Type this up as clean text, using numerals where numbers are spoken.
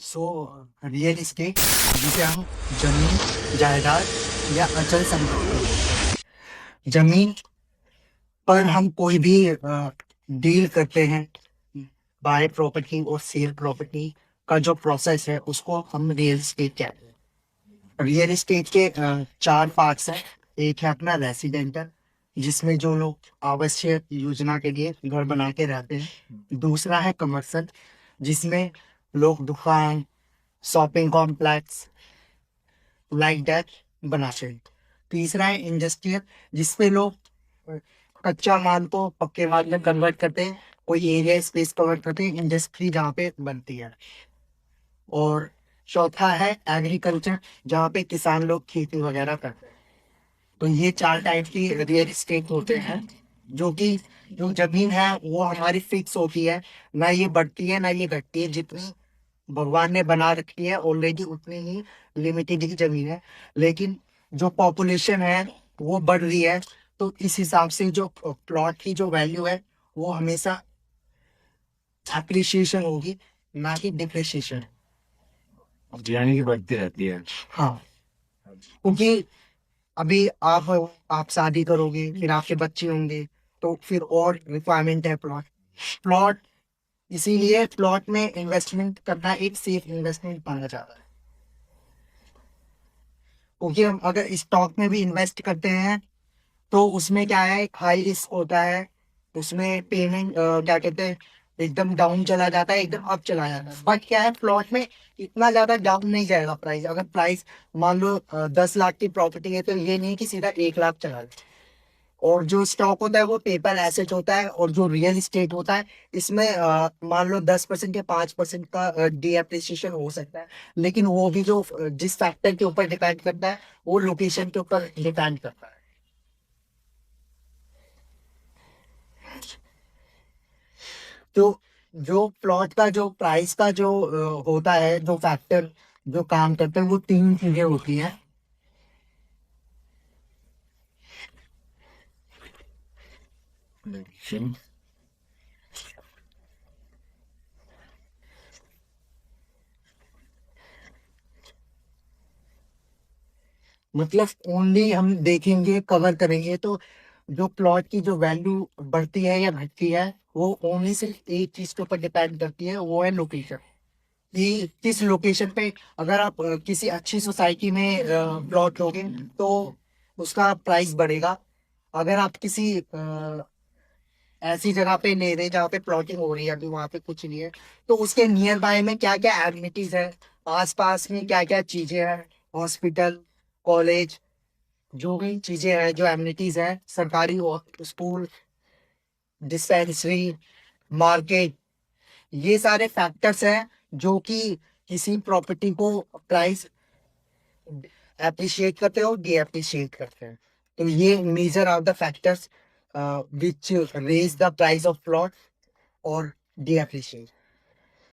So real estate, जिसे हम जमीन, जायदाद या अचल संपत्ति बोलते हैं। जमीन पर हम कोई भी डील करते हैं, बाय प्रॉपर्टी और सेल प्रॉपर्टी का जो प्रोसेस है उसको हम रियल एस्टेट कहते हैं। रियल एस्टेट के चार पार्ट्स हैं। एक है अपना रेसिडेंटल, जिसमें जो लोग आवश्यक योजना के लिए घर बना के रहते हैं। दूसरा है कमर्शियल, जिसमें लोग दुकान, शॉपिंग कॉम्प्लेक्स लाइक दैट बनाते हैं। तीसरा है इंडस्ट्रियल, जिसपे लोग अ, कच्चा माल को पक्के माल में कन्वर्ट करते हैं, कोई एरिया स्पेस कवर करते हैं, इंडस्ट्री जहाँ पे बनती है। और चौथा है एग्रीकल्चर, जहाँ पे किसान लोग खेती वगैरह करते हैं। तो ये चार टाइप की रियल एस्टेट होते हैं, जो कि जो जमीन है वो हमारी फिक्स होती है, ना ये बढ़ती है ना ये घटती है। जितनी भगवान ने बना रखी है ऑलरेडी उतनी ही लिमिटेड ही जमीन है। लेकिन जो पॉपुलेशन है वो बढ़ रही है, तो इस हिसाब से जो प्लॉट की जो वैल्यू है वो हमेशा अप्रिशिएशन होगी, ना कि डिप्रिशिएशन। यानी कि बढ़ती रहती है। हाँ, क्योंकि अभी आप शादी करोगे, फिर आपके बच्चे होंगे, तो फिर और रिक्वायरमेंट है प्लॉट। प्लॉट इसीलिए प्लॉट में इन्वेस्टमेंट करना एक सेफ इन्वेस्टमेंट माना जाता है। क्योंकि हम अगर स्टॉक में भी इन्वेस्ट करते हैं तो उसमें क्या है, हाई रिस्क होता है। उसमें पेमेंट क्या कहते हैं, एकदम डाउन चला जाता है, एकदम अप चला जाता है। बट क्या है, प्लॉट में इतना ज्यादा डाउन नहीं जाएगा प्राइस। अगर प्राइस मान लो 10 लाख की प्रॉपर्टी है, तो ये नहीं कि सीधा 1 लाख चला जाए। और जो स्टॉक होता है वो पेपर एसेट होता है, और जो रियल एस्टेट होता है इसमें मान लो 10% या 5% का डीएप्रिसिएशन हो सकता है। लेकिन वो भी जो जिस फैक्टर के ऊपर डिपेंड करता है, वो लोकेशन के ऊपर डिपेंड करता है। तो जो प्लॉट का जो प्राइस का जो होता है, जो फैक्टर जो काम करते हैं, वो तीन चीजें होती हैं। मतलब ओनली हम देखेंगे, कवर करेंगे, तो जो प्लॉट की जो वैल्यू बढ़ती है या घटती है, वो ओनली सिर्फ एक चीज के ऊपर डिपेंड करती है, वो है लोकेशन। कि किस लोकेशन पे अगर आप किसी अच्छी सोसाइटी में प्लॉट लोगे तो उसका प्राइस बढ़ेगा। अगर आप किसी ऐसी जगह पे ले रहे जहाँ पे प्लॉटिंग हो रही है, अभी वहां पे कुछ नहीं है, तो उसके नियर बाय में क्या क्या एमिनिटीज है, आसपास में क्या क्या चीजें हैं, हॉस्पिटल, कॉलेज, जो भी चीजें हैं, जो एमिनिटीज हैं, सरकारी स्कूल, डिस्पेंसरी, मार्केट, ये सारे फैक्टर्स हैं जो कि किसी प्रॉपर्टी को प्राइस अप्रिशिएट करते हैं और डी अप्रिशिएट करते हैं। तो ये major are the factors which raise the price of plot और डी अप्रिशिएट।